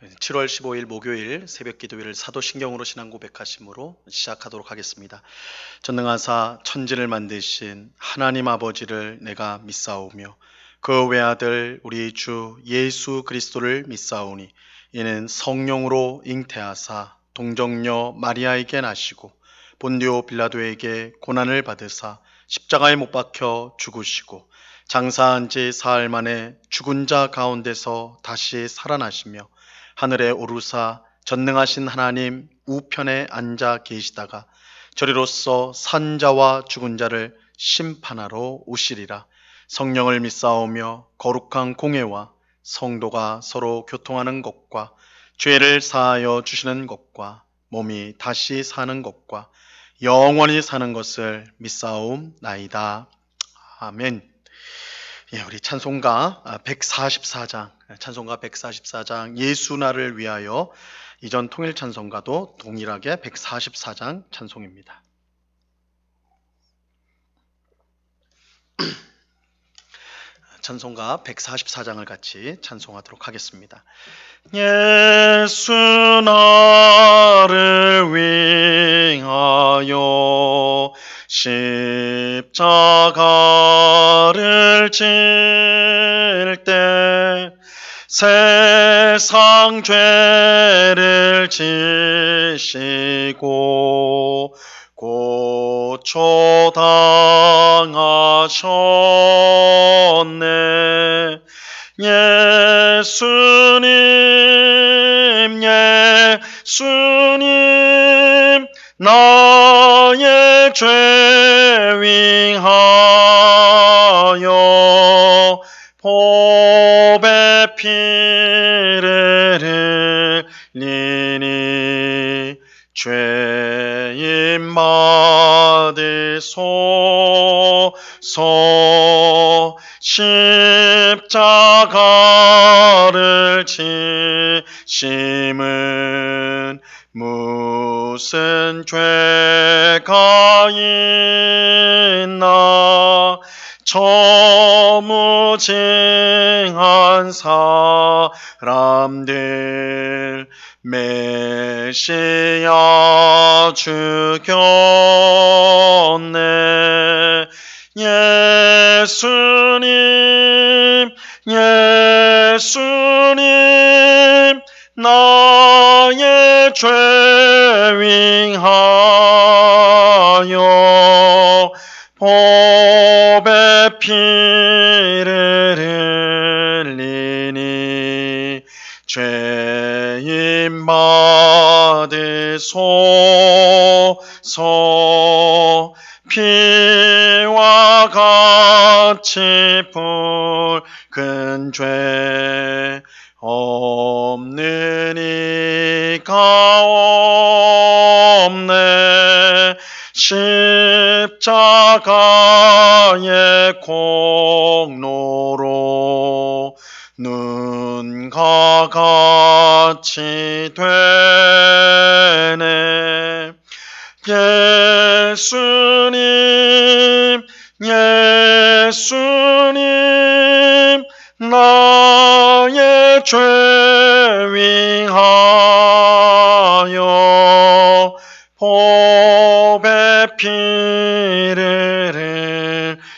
7월 15일 목요일 새벽 기도회를 사도신경으로 신앙 고백하심으로 시작하도록 하겠습니다. 전능하사 천지를 만드신 하나님 아버지를 내가 믿사오며 그 외아들 우리 주 예수 그리스도를 믿사오니 이는 성령으로 잉태하사 동정녀 마리아에게 나시고 본디오 빌라도에게 고난을 받으사 십자가에 못 박혀 죽으시고 장사한 지 사흘 만에 죽은 자 가운데서 다시 살아나시며 하늘에 오르사 전능하신 하나님 우편에 앉아 계시다가 저리로서 산자와 죽은 자를 심판하러 오시리라. 성령을 믿사오며 거룩한 공회와 성도가 서로 교통하는 것과 죄를 사하여 주시는 것과 몸이 다시 사는 것과 영원히 사는 것을 믿사옵나이다. 아멘. 우리 찬송가 144장 예수 나를 위하여 이전 통일 찬송가도 동일하게 144장 찬송입니다. 찬송가 144장을 같이 찬송하도록 하겠습니다. 예수 나를 위하여 십자가를 질 때 세상 죄를 지시고 고초당하셨네. 예수님 나의 죄 위하여 보배 피를 흘리니 죄인 받으소서. 십자가를 지심은 무슨 죄가 있나. 저무징한 사람들 메시아 죽였네. 예수님 나의 죄 위하여 보배 피를 흘리니 죄인 받으소서. 피와 같이 붉은 죄 없는 이가 없네. 십자가의 공로로 눈과 같이 되네. 예수님 나의 죄 위하여 보배 피를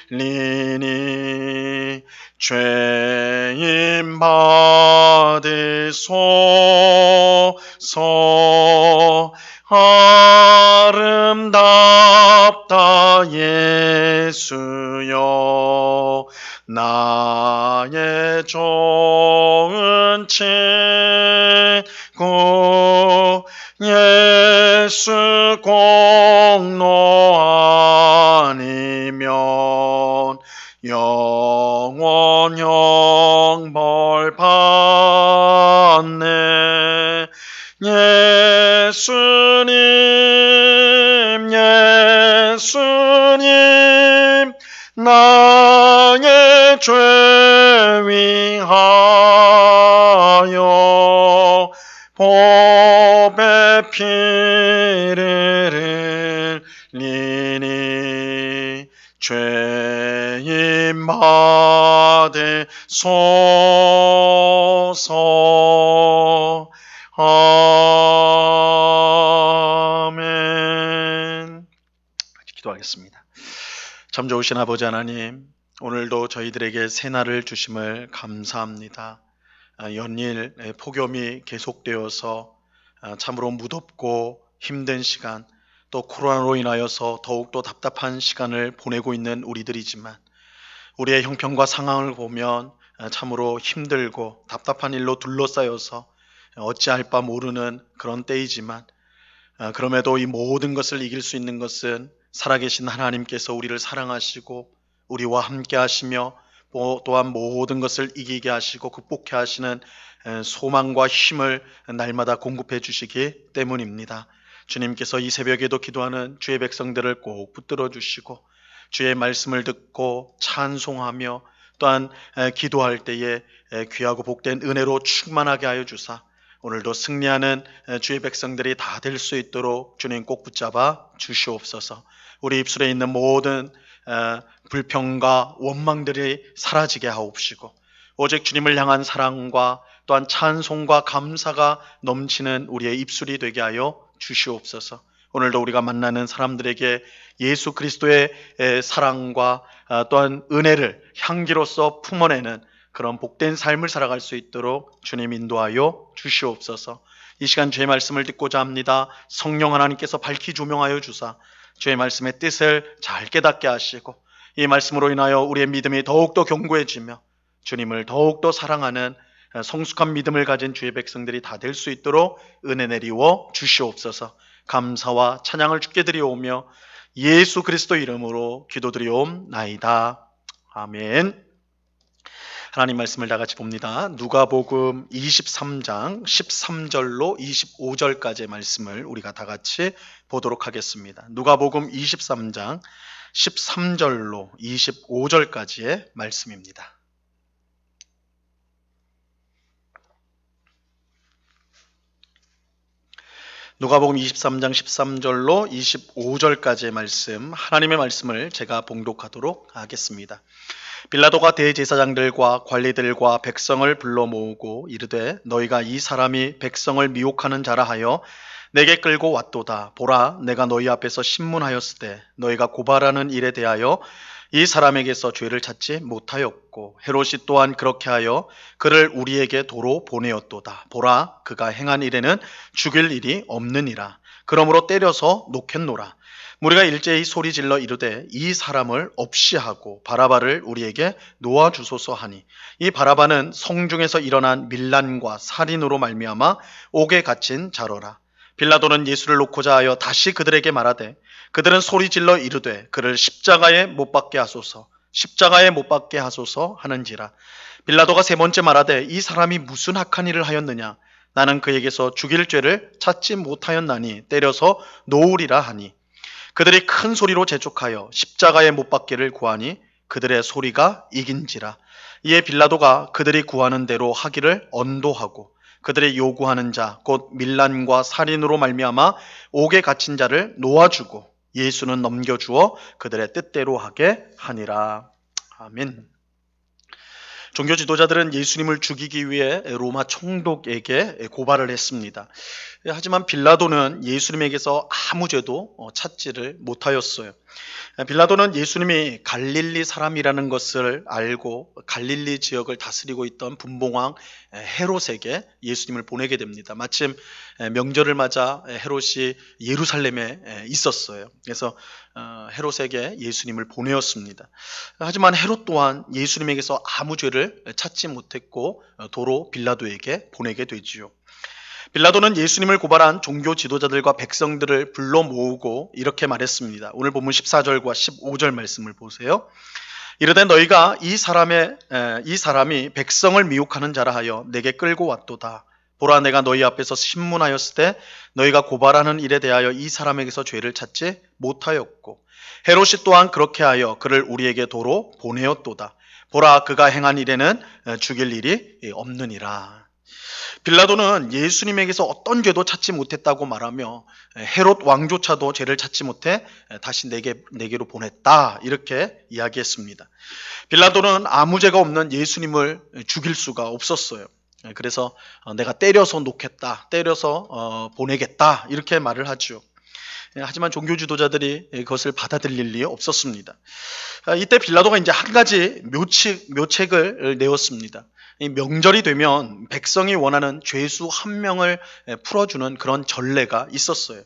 흘리니 죄인 받으소서. 아름답다 예수여 나의 좋은 친구. 예수 공로 아니면 영원 형벌 받네. 예수님 나의 죄 위하여 보배 피를 흘리니 죄인 받으소서. 아멘. 기도하겠습니다. 참 좋으신 아버지 하나님, 오늘도 저희들에게 새날을 주심을 감사합니다. 연일 폭염이 계속되어서 참으로 무덥고 힘든 시간, 또 코로나로 인하여서 더욱더 답답한 시간을 보내고 있는 우리들이지만 우리의 형편과 상황을 보면 참으로 힘들고 답답한 일로 둘러싸여서 어찌할 바 모르는 그런 때이지만 그럼에도 이 모든 것을 이길 수 있는 것은 살아계신 하나님께서 우리를 사랑하시고 우리와 함께 하시며 또한 모든 것을 이기게 하시고 극복해 하시는 소망과 힘을 날마다 공급해 주시기 때문입니다. 주님께서 이 새벽에도 기도하는 주의 백성들을 꼭 붙들어 주시고 주의 말씀을 듣고 찬송하며 또한 기도할 때에 귀하고 복된 은혜로 충만하게 하여 주사 오늘도 승리하는 주의 백성들이 다 될 수 있도록 주님 꼭 붙잡아 주시옵소서. 우리 입술에 있는 모든 불평과 원망들이 사라지게 하옵시고 오직 주님을 향한 사랑과 또한 찬송과 감사가 넘치는 우리의 입술이 되게 하여 주시옵소서. 오늘도 우리가 만나는 사람들에게 예수 그리스도의 사랑과 또한 은혜를 향기로서 품어내는 그런 복된 삶을 살아갈 수 있도록 주님 인도하여 주시옵소서. 이 시간 주의 말씀을 듣고자 합니다. 성령 하나님께서 밝히 조명하여 주사 주의 말씀의 뜻을 잘 깨닫게 하시고 이 말씀으로 인하여 우리의 믿음이 더욱더 견고해지며 주님을 더욱더 사랑하는 성숙한 믿음을 가진 주의 백성들이 다 될 수 있도록 은혜 내리워 주시옵소서. 감사와 찬양을 주께 드리오며 예수 그리스도 이름으로 기도드리옵나이다. 아멘. 하나님 말씀을 다 같이 봅니다. 누가복음 23장 13절로 25절까지의 말씀을 우리가 다 같이 보도록 하겠습니다. 누가복음 23장 13절로 25절까지의 말씀입니다. 누가복음 23장 13절로 25절까지의 말씀, 하나님의 말씀을 제가 봉독하도록 하겠습니다. 빌라도가 대제사장들과 관리들과 백성을 불러 모으고 이르되 너희가 이 사람이 백성을 미혹하는 자라 하여 내게 끌고 왔도다. 보라, 내가 너희 앞에서 신문하였으되 너희가 고발하는 일에 대하여 이 사람에게서 죄를 찾지 못하였고 헤롯이 또한 그렇게 하여 그를 우리에게 도로 보내었도다. 보라, 그가 행한 일에는 죽일 일이 없느니라. 그러므로 때려서 놓겠노라. 우리가 일제히 소리질러 이르되 이 사람을 없이 하고 바라바를 우리에게 놓아주소서 하니 이 바라바는 성중에서 일어난 밀란과 살인으로 말미암아 옥에 갇힌 자로라. 빌라도는 예수를 놓고자 하여 다시 그들에게 말하되 그들은 소리질러 이르되 그를 십자가에 못 박게 하소서, 십자가에 못 박게 하소서 하는지라. 빌라도가 세 번째 말하되 이 사람이 무슨 악한 일을 하였느냐? 나는 그에게서 죽일 죄를 찾지 못하였나니 때려서 놓으리라 하니 그들이 큰 소리로 재촉하여 십자가에 못 박기를 구하니 그들의 소리가 이긴지라. 이에 빌라도가 그들이 구하는 대로 하기를 언도하고 그들이 요구하는 자 곧 밀란과 살인으로 말미암아 옥에 갇힌 자를 놓아주고 예수는 넘겨주어 그들의 뜻대로 하게 하니라. 아멘. 종교 지도자들은 예수님을 죽이기 위해 로마 총독에게 고발을 했습니다. 하지만 빌라도는 예수님에게서 아무 죄도 찾지를 못하였어요. 빌라도는 예수님이 갈릴리 사람이라는 것을 알고 갈릴리 지역을 다스리고 있던 분봉왕 헤롯에게 예수님을 보내게 됩니다. 마침 명절을 맞아 헤롯이 예루살렘에 있었어요. 그래서 헤롯에게 예수님을 보내었습니다. 하지만 헤롯 또한 예수님에게서 아무 죄를 찾지 못했고 도로 빌라도에게 보내게 되지요. 빌라도는 예수님을 고발한 종교 지도자들과 백성들을 불러 모으고 이렇게 말했습니다. 오늘 본문 14절과 15절 말씀을 보세요. 이르되 너희가 이 사람이 백성을 미혹하는 자라 하여 내게 끌고 왔도다. 보라, 내가 너희 앞에서 신문하였을 때 너희가 고발하는 일에 대하여 이 사람에게서 죄를 찾지 못하였고 헤롯이 또한 그렇게 하여 그를 우리에게 도로 보내었도다. 보라, 그가 행한 일에는 죽일 일이 없느니라. 빌라도는 예수님에게서 어떤 죄도 찾지 못했다고 말하며 헤롯 왕조차도 죄를 찾지 못해 다시 내게로 보냈다, 이렇게 이야기했습니다. 빌라도는 아무 죄가 없는 예수님을 죽일 수가 없었어요. 그래서 내가 때려서 놓겠다, 때려서 보내겠다 이렇게 말을 하죠. 하지만 종교 지도자들이 그것을 받아들일 리 없었습니다. 이때 빌라도가 이제 한 가지 묘책을 내었습니다. 이 명절이 되면 백성이 원하는 죄수 한 명을 풀어주는 그런 전례가 있었어요.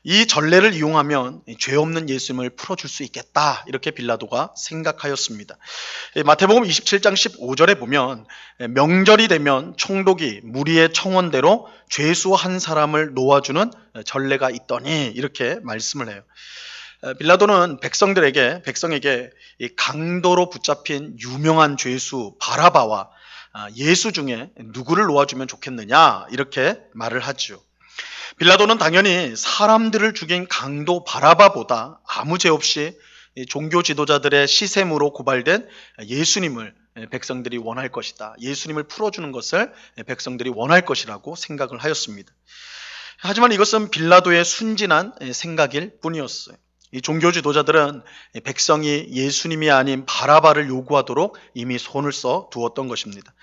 이 전례를 이용하면 죄 없는 예수님을 풀어줄 수 있겠다 이렇게 빌라도가 생각하였습니다. 마태복음 27장 15절에 보면 명절이 되면 총독이 무리의 청원대로 죄수 한 사람을 놓아주는 전례가 있더니 이렇게 말씀을 해요. 빌라도는 백성에게 이 강도로 붙잡힌 유명한 죄수 바라바와 예수 중에 누구를 놓아주면 좋겠느냐 이렇게 말을 하죠. 빌라도는 당연히 사람들을 죽인 강도 바라바보다 아무 죄 없이 종교 지도자들의 시샘으로 고발된 예수님을 백성들이 원할 것이다. 예수님을 풀어주는 것을 백성들이 원할 것이라고 생각을 하였습니다. 하지만 이것은 빌라도의 순진한 생각일 뿐이었어요. 이 종교 지도자들은 백성이 예수님이 아닌 바라바를 요구하도록 이미 손을 써 두었던 것입니다.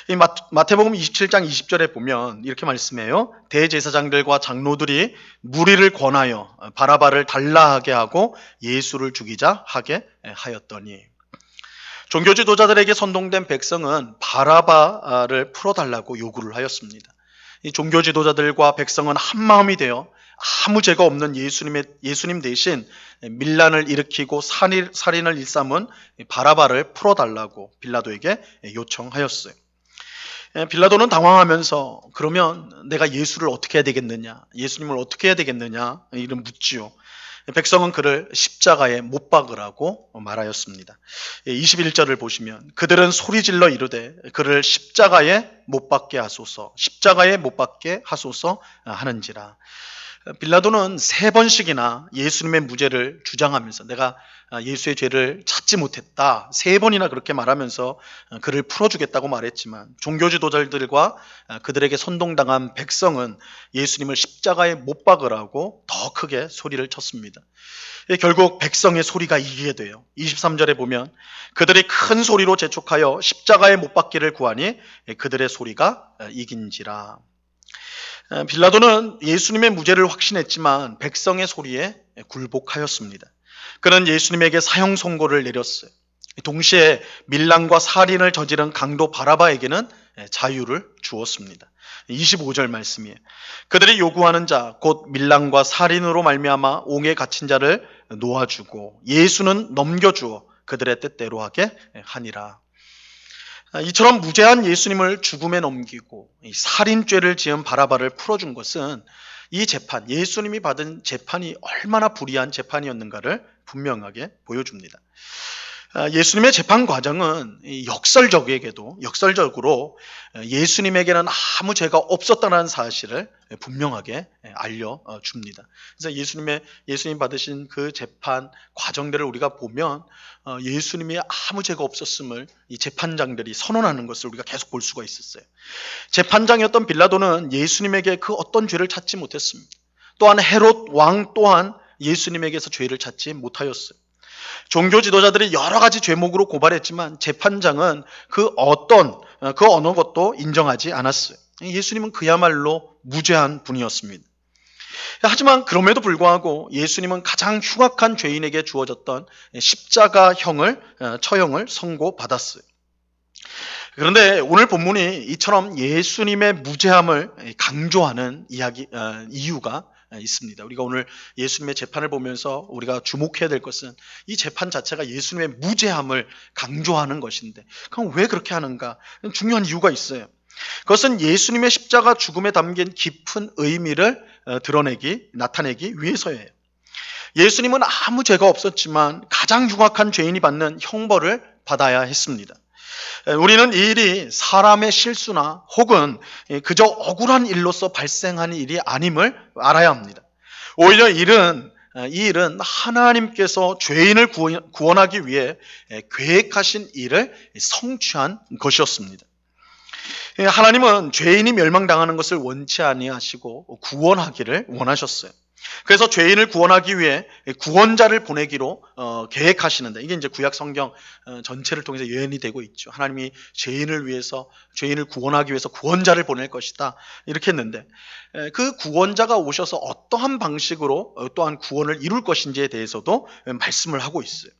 이 마태복음 27장 20절에 보면 이렇게 말씀해요. 대제사장들과 장로들이 무리를 권하여 바라바를 달라하게 하고 예수를 죽이자 하게 하였더니, 종교 지도자들에게 선동된 백성은 바라바를 풀어달라고 요구를 하였습니다. 이 종교 지도자들과 백성은 한 마음이 되어 아무 죄가 없는 예수님 대신 밀란을 일으키고 살인을 일삼은 바라바를 풀어달라고 빌라도에게 요청하였어요. 빌라도는 당황하면서 그러면 내가 예수를 어떻게 해야 되겠느냐, 예수님을 어떻게 해야 되겠느냐 이런 묻지요. 백성은 그를 십자가에 못 박으라고 말하였습니다. 21절을 보시면 그들은 소리질러 이르되 그를 십자가에 못 박게 하소서, 십자가에 못 박게 하소서 하는지라. 빌라도는 3번씩이나 예수님의 무죄를 주장하면서 내가 예수의 죄를 찾지 못했다, 3번이나 그렇게 말하면서 그를 풀어주겠다고 말했지만 종교 지도자들과 그들에게 선동당한 백성은 예수님을 십자가에 못 박으라고 더 크게 소리를 쳤습니다. 결국 백성의 소리가 이기게 돼요. 23절에 보면 그들이 큰 소리로 재촉하여 십자가에 못 박기를 구하니 그들의 소리가 이긴지라. 빌라도는 예수님의 무죄를 확신했지만 백성의 소리에 굴복하였습니다. 그는 예수님에게 사형 선고를 내렸어요. 동시에 밀란과 살인을 저지른 강도 바라바에게는 자유를 주었습니다. 25절 말씀이에요. 그들이 요구하는 자 곧 밀란과 살인으로 말미암아 옥에 갇힌 자를 놓아주고 예수는 넘겨주어 그들의 뜻대로 하게 하니라. 이처럼 무죄한 예수님을 죽음에 넘기고 살인죄를 지은 바라바를 풀어준 것은 이 재판, 예수님이 받은 재판이 얼마나 불의한 재판이었는가를 분명하게 보여줍니다. 예수님의 재판 과정은 역설적으로 예수님에게는 아무 죄가 없었다는 사실을 분명하게 알려줍니다. 그래서 예수님 받으신 그 재판 과정들을 우리가 보면 예수님이 아무 죄가 없었음을 이 재판장들이 선언하는 것을 우리가 계속 볼 수가 있었어요. 재판장이었던 빌라도는 예수님에게 그 어떤 죄를 찾지 못했습니다. 또한 헤롯 왕 또한 예수님에게서 죄를 찾지 못하였어요. 종교 지도자들이 여러 가지 죄목으로 고발했지만 재판장은 그 어느 것도 인정하지 않았어요. 예수님은 그야말로 무죄한 분이었습니다. 하지만 그럼에도 불구하고 예수님은 가장 흉악한 죄인에게 주어졌던 십자가형을 처형을 선고받았어요. 그런데 오늘 본문이 이처럼 예수님의 무죄함을 강조하는 이유가 있습니다. 우리가 오늘 예수님의 재판을 보면서 우리가 주목해야 될 것은 이 재판 자체가 예수님의 무죄함을 강조하는 것인데 그럼 왜 그렇게 하는가? 중요한 이유가 있어요. 그것은 예수님의 십자가 죽음에 담긴 깊은 의미를 나타내기 위해서예요. 예수님은 아무 죄가 없었지만 가장 흉악한 죄인이 받는 형벌을 받아야 했습니다. 우리는 이 일이 사람의 실수나 혹은 그저 억울한 일로서 발생한 일이 아님을 알아야 합니다. 오히려 이 일은 하나님께서 죄인을 구원하기 위해 계획하신 일을 성취한 것이었습니다. 하나님은 죄인이 멸망당하는 것을 원치 아니하시고 구원하기를 원하셨어요. 그래서 죄인을 구원하기 위해 구원자를 보내기로 계획하시는데, 이게 이제 구약 성경 전체를 통해서 예언이 되고 있죠. 하나님이 죄인을 구원하기 위해서 구원자를 보낼 것이다, 이렇게 했는데, 그 구원자가 오셔서 어떠한 방식으로 또한 구원을 이룰 것인지에 대해서도 말씀을 하고 있어요.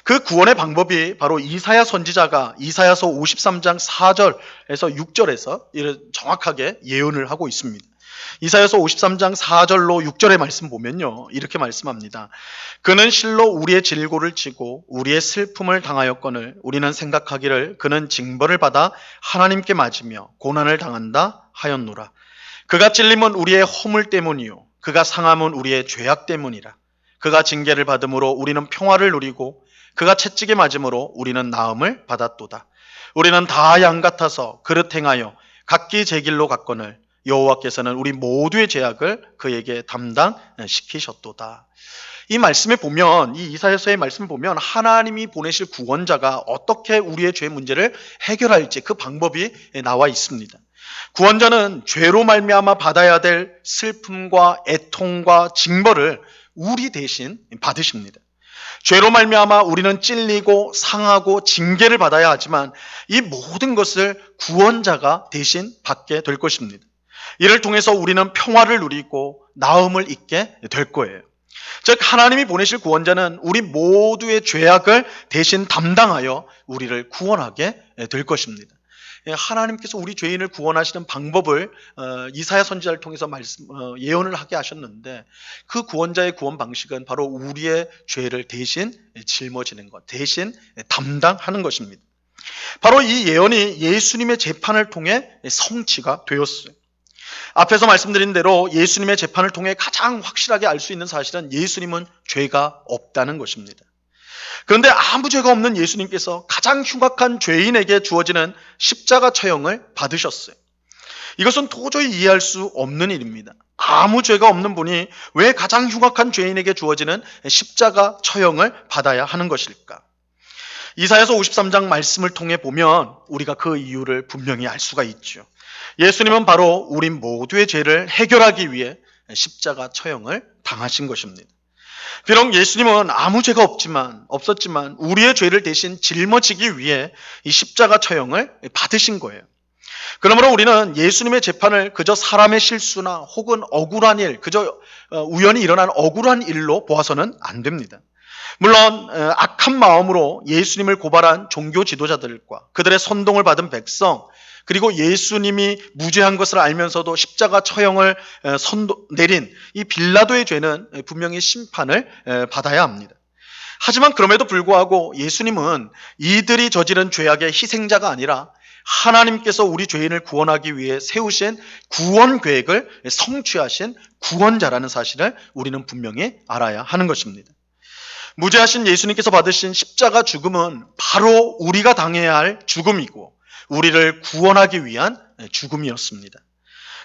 그 구원의 방법이 바로 이사야 선지자가 이사야서 53장 4절에서 6절에서 정확하게 예언을 하고 있습니다. 이사야서 53장 4절로 6절의 말씀 보면요, 이렇게 말씀합니다. 그는 실로 우리의 질고를 지고 우리의 슬픔을 당하였거늘 우리는 생각하기를 그는 징벌을 받아 하나님께 맞으며 고난을 당한다 하였노라. 그가 찔림은 우리의 허물 때문이요 그가 상함은 우리의 죄악 때문이라. 그가 징계를 받음으로 우리는 평화를 누리고 그가 채찍에 맞음으로 우리는 나음을 받았도다. 우리는 다 양 같아서 그릇 행하여 각기 제 길로 갔거늘 여호와께서는 우리 모두의 죄악을 그에게 담당시키셨도다. 이 말씀에 보면, 이 이사야서의 말씀을 보면 하나님이 보내실 구원자가 어떻게 우리의 죄 문제를 해결할지 그 방법이 나와 있습니다. 구원자는 죄로 말미암아 받아야 될 슬픔과 애통과 징벌을 우리 대신 받으십니다. 죄로 말미암아 우리는 찔리고 상하고 징계를 받아야 하지만 이 모든 것을 구원자가 대신 받게 될 것입니다. 이를 통해서 우리는 평화를 누리고 나음을 잊게 될 거예요. 즉 하나님이 보내실 구원자는 우리 모두의 죄악을 대신 담당하여 우리를 구원하게 될 것입니다. 하나님께서 우리 죄인을 구원하시는 방법을 이사야 선지자를 통해서 예언을 하게 하셨는데, 그 구원자의 구원 방식은 바로 우리의 죄를 대신 짊어지는 것, 대신 담당하는 것입니다. 바로 이 예언이 예수님의 재판을 통해 성취가 되었어요. 앞에서 말씀드린 대로 예수님의 재판을 통해 가장 확실하게 알 수 있는 사실은 예수님은 죄가 없다는 것입니다. 그런데 아무 죄가 없는 예수님께서 가장 흉악한 죄인에게 주어지는 십자가 처형을 받으셨어요. 이것은 도저히 이해할 수 없는 일입니다. 아무 죄가 없는 분이 왜 가장 흉악한 죄인에게 주어지는 십자가 처형을 받아야 하는 것일까? 이사야서 53장 말씀을 통해 보면 우리가 그 이유를 분명히 알 수가 있죠. 예수님은 바로 우리 모두의 죄를 해결하기 위해 십자가 처형을 당하신 것입니다. 비록 예수님은 아무 죄가 없었지만 우리의 죄를 대신 짊어지기 위해 이 십자가 처형을 받으신 거예요. 그러므로 우리는 예수님의 재판을 그저 사람의 실수나 혹은 억울한 일, 그저 우연히 일어난 억울한 일로 보아서는 안 됩니다. 물론 악한 마음으로 예수님을 고발한 종교 지도자들과 그들의 선동을 받은 백성, 그리고 예수님이 무죄한 것을 알면서도 십자가 처형을 내린 이 빌라도의 죄는 분명히 심판을 받아야 합니다. 하지만 그럼에도 불구하고 예수님은 이들이 저지른 죄악의 희생자가 아니라 하나님께서 우리 죄인을 구원하기 위해 세우신 구원 계획을 성취하신 구원자라는 사실을 우리는 분명히 알아야 하는 것입니다. 무죄하신 예수님께서 받으신 십자가 죽음은 바로 우리가 당해야 할 죽음이고 우리를 구원하기 위한 죽음이었습니다.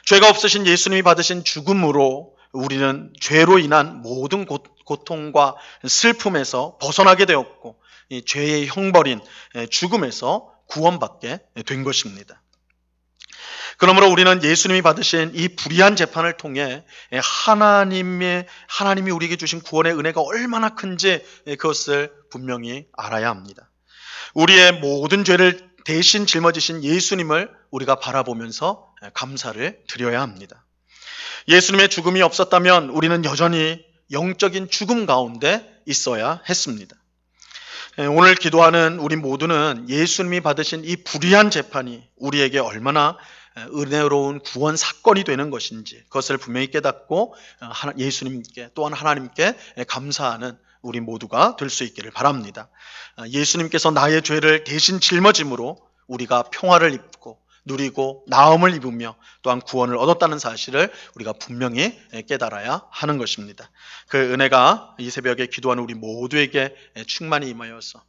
죄가 없으신 예수님이 받으신 죽음으로 우리는 죄로 인한 모든 고통과 슬픔에서 벗어나게 되었고 이 죄의 형벌인 죽음에서 구원받게 된 것입니다. 그러므로 우리는 예수님이 받으신 이 불의한 재판을 통해 하나님이 우리에게 주신 구원의 은혜가 얼마나 큰지 그것을 분명히 알아야 합니다. 우리의 모든 죄를 대신 짊어지신 예수님을 우리가 바라보면서 감사를 드려야 합니다. 예수님의 죽음이 없었다면 우리는 여전히 영적인 죽음 가운데 있어야 했습니다. 오늘 기도하는 우리 모두는 예수님이 받으신 이 불의한 재판이 우리에게 얼마나 은혜로운 구원 사건이 되는 것인지 그것을 분명히 깨닫고 예수님께 또한 하나님께 감사하는 우리 모두가 될 수 있기를 바랍니다. 예수님께서 나의 죄를 대신 짊어짐으로 우리가 평화를 입고 누리고 나음을 입으며 또한 구원을 얻었다는 사실을 우리가 분명히 깨달아야 하는 것입니다. 그 은혜가 이 새벽에 기도하는 우리 모두에게 충만히 임하여서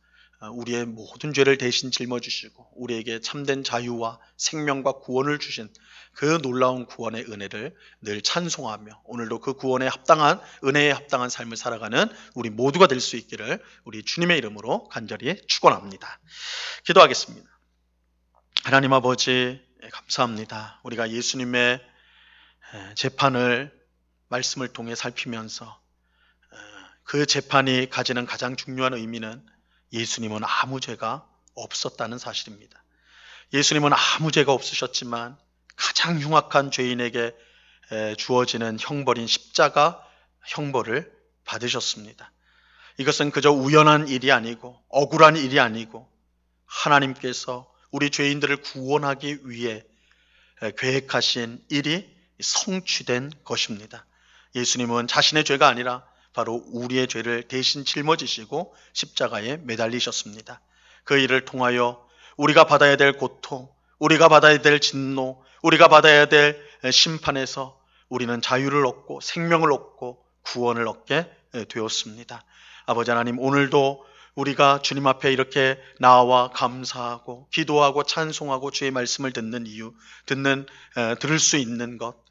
우리의 모든 죄를 대신 짊어지시고 우리에게 참된 자유와 생명과 구원을 주신 그 놀라운 구원의 은혜를 늘 찬송하며 오늘도 그 구원에 합당한 은혜에 합당한 삶을 살아가는 우리 모두가 될 수 있기를 우리 주님의 이름으로 간절히 축원합니다. 기도하겠습니다. 하나님 아버지 감사합니다. 우리가 예수님의 재판을 말씀을 통해 살피면서 그 재판이 가지는 가장 중요한 의미는 예수님은 아무 죄가 없었다는 사실입니다. 예수님은 아무 죄가 없으셨지만 가장 흉악한 죄인에게 주어지는 형벌인 십자가 형벌을 받으셨습니다. 이것은 그저 우연한 일이 아니고 억울한 일이 아니고 하나님께서 우리 죄인들을 구원하기 위해 계획하신 일이 성취된 것입니다. 예수님은 자신의 죄가 아니라 바로 우리의 죄를 대신 짊어지시고 십자가에 매달리셨습니다. 그 일을 통하여 우리가 받아야 될 고통, 우리가 받아야 될 진노, 우리가 받아야 될 심판에서 우리는 자유를 얻고 생명을 얻고 구원을 얻게 되었습니다. 아버지 하나님, 오늘도 우리가 주님 앞에 이렇게 나와 감사하고 기도하고 찬송하고 주의 말씀을 듣는 이유, 들을 수 있는 것,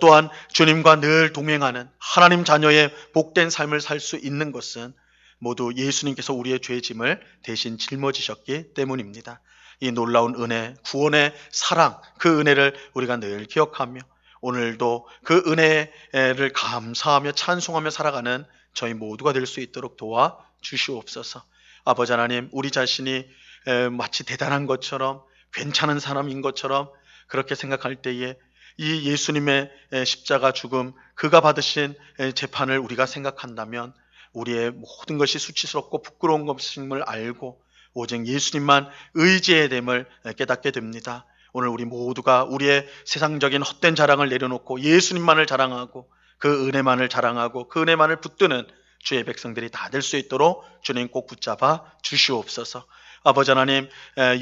또한 주님과 늘 동행하는 하나님 자녀의 복된 삶을 살 수 있는 것은 모두 예수님께서 우리의 죄짐을 대신 짊어지셨기 때문입니다. 이 놀라운 은혜, 구원의 사랑, 그 은혜를 우리가 늘 기억하며 오늘도 그 은혜를 감사하며 찬송하며 살아가는 저희 모두가 될 수 있도록 도와 주시옵소서. 아버지 하나님, 우리 자신이 마치 대단한 것처럼 괜찮은 사람인 것처럼 그렇게 생각할 때에 이 예수님의 십자가 죽음, 그가 받으신 재판을 우리가 생각한다면 우리의 모든 것이 수치스럽고 부끄러운 것임을 알고 오직 예수님만 의지해야 됨을 깨닫게 됩니다. 오늘 우리 모두가 우리의 세상적인 헛된 자랑을 내려놓고 예수님만을 자랑하고 그 은혜만을 자랑하고 그 은혜만을 붙드는 주의 백성들이 다 될 수 있도록 주님 꼭 붙잡아 주시옵소서. 아버지 하나님,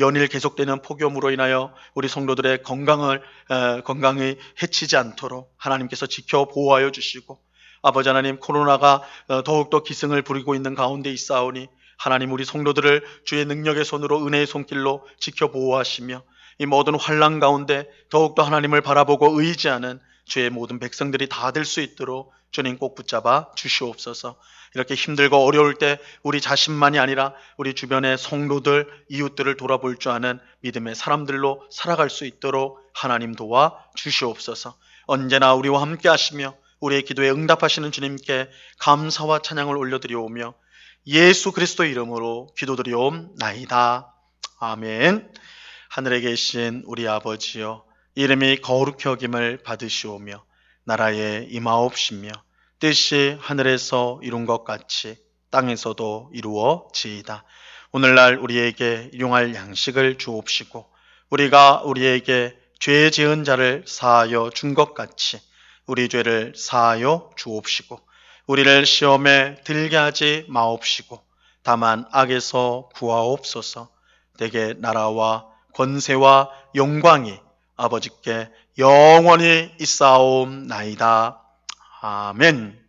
연일 계속되는 폭염으로 인하여 우리 성도들의 건강이 해치지 않도록 하나님께서 지켜 보호하여 주시고, 아버지 하나님, 코로나가 더욱더 기승을 부리고 있는 가운데 있사오니 하나님, 우리 성도들을 주의 능력의 손으로 은혜의 손길로 지켜 보호하시며 이 모든 환난 가운데 더욱더 하나님을 바라보고 의지하는 주의 모든 백성들이 다 될 수 있도록 주님 꼭 붙잡아 주시옵소서. 이렇게 힘들고 어려울 때 우리 자신만이 아니라 우리 주변의 성도들, 이웃들을 돌아볼 줄 아는 믿음의 사람들로 살아갈 수 있도록 하나님 도와 주시옵소서. 언제나 우리와 함께 하시며 우리의 기도에 응답하시는 주님께 감사와 찬양을 올려드리오며 예수 그리스도의 이름으로 기도드리옵나이다. 아멘. 하늘에 계신 우리 아버지여, 이름이 거룩히 여김을 받으시오며 나라에 임하옵시며 뜻이 하늘에서 이룬 것 같이 땅에서도 이루어지이다. 오늘날 우리에게 일용할 양식을 주옵시고 우리가 우리에게 죄 지은 자를 사하여 준 것 같이 우리 죄를 사하여 주옵시고 우리를 시험에 들게 하지 마옵시고 다만 악에서 구하옵소서. 대개 나라와 권세와 영광이 아버지께 영원히 있사옵나이다. 아멘.